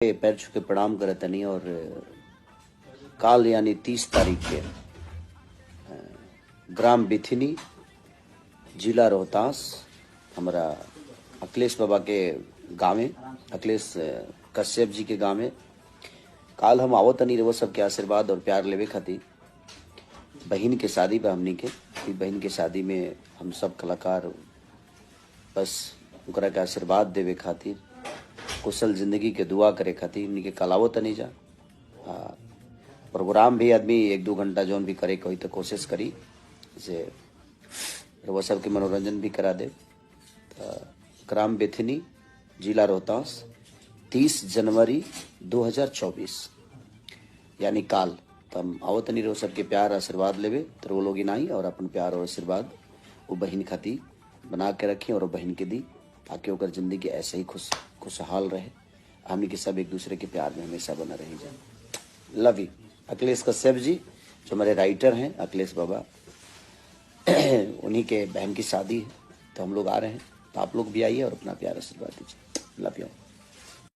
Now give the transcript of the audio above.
पैर छू के प्रणाम करे तनी। और काल यानी 30 तारीख के ग्राम बिथिनी, जिला रोहतास, हमारा अखिलेश बाबा के गाँव, अखिलेश कश्यप जी के गाँव में काल हम आवत तनी। वो सबके आशीर्वाद और प्यार लेवे खातिर बहन के शादी बा हमनी के। बहन के शादी में हम सब कलाकार बस उनकरा के आशीर्वाद देवे खातिर, कुशल जिंदगी के दुआ करे खातिर हमनी के कलावो तनी जा। प्रोग्राम भी आदमी 1-2 घंटा जौन भी करे कोई तो कोशिश करी से वो सबके मनोरंजन भी करा दे। ग्राम बिथिनी, जिला रोहतास, 30 जनवरी 2024 यानी काल। तो हम आवत नहीं रहो सबके प्यार आशीर्वाद लेवे तो वो लोग नहीं, और अपन प्यार और आशीर्वाद वो बहन खाती बना के रखें और बहन के दी, ताकि ओकर जिंदगी ऐसे ही खुशहाल रहे। हमनी के सब एक दूसरे के प्यार में हमेशा बना रही जाए। Love you. अखिलेश कश्यप जी जो हमारे राइटर हैं, अखिलेश बाबा, उन्हीं के बहन की शादी है तो हम लोग आ रहे हैं, तो आप लोग भी आइए और अपना प्यार आशीर्वाद दीजिए। Love you.